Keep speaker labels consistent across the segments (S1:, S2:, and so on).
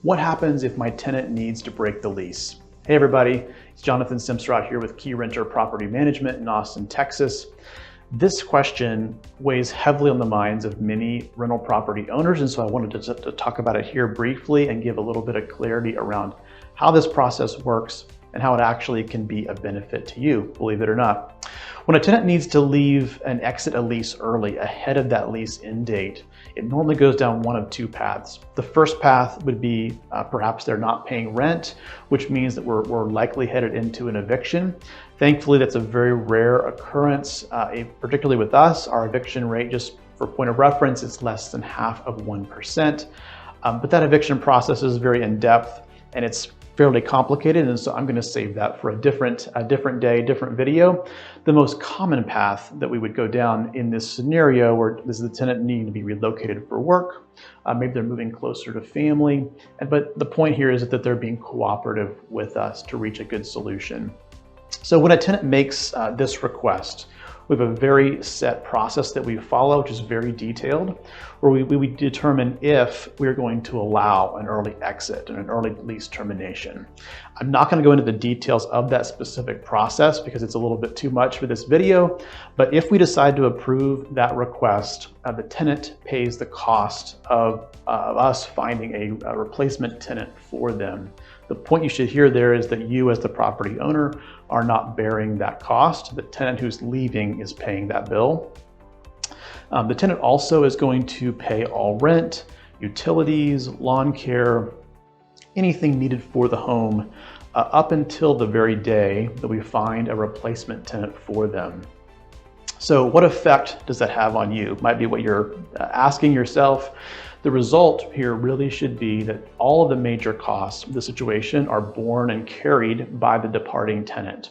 S1: What happens if my tenant needs to break the lease? Hey everybody, it's Jonathan Simsrott here with Keyrenter Property Management in Austin, Texas. This question weighs heavily on the minds of many rental property owners, and so I wanted to talk about it here briefly and give a little bit of clarity around how this process works and how it actually can be a benefit to you, believe it or not. When a tenant needs to leave and exit a lease early, ahead of that lease end date, it normally goes down one of two paths. The first path would be perhaps they're not paying rent, which means that we're likely headed into an eviction. Thankfully, that's a very rare occurrence, particularly with us. Our eviction rate, just for point of reference, is less than 0.5%. But that eviction process is very in-depth and it's fairly complicated, and so I'm going to save that for a different day, different video. The most common path that we would go down in this scenario, where this is the tenant needing to be relocated for work, maybe they're moving closer to family, but the point here is that they're being cooperative with us to reach a good solution. So when a tenant makes this request, we have a very set process that we follow, which is very detailed, where we determine if we're going to allow an early exit and an early lease termination. I'm not going to go into the details of that specific process because it's a little bit too much for this video, but if we decide to approve that request, the tenant pays the cost of us finding a replacement tenant for them. The point you should hear there is that you as the property owner are not bearing that cost. The tenant who's leaving is paying that bill. The tenant also is going to pay all rent, utilities, lawn care, anything needed for the home up until the very day that we find a replacement tenant for them. So what effect does that have on you? Might be what you're asking yourself. The result here really should be that all of the major costs of the situation are borne and carried by the departing tenant.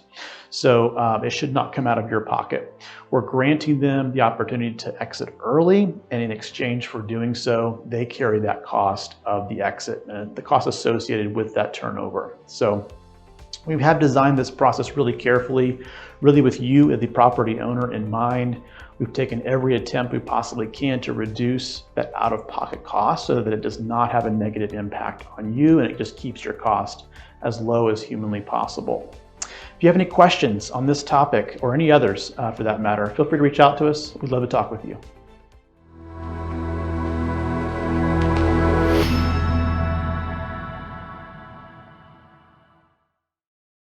S1: So it should not come out of your pocket. We're granting them the opportunity to exit early, and in exchange for doing so, they carry that cost of the exit and the cost associated with that turnover. So we have designed this process really carefully, really with you as the property owner in mind. We've taken every attempt we possibly can to reduce that out-of-pocket cost so that it does not have a negative impact on you, and it just keeps your cost as low as humanly possible. If you have any questions on this topic or any others for that matter, feel free to reach out to us. We'd love to talk with you.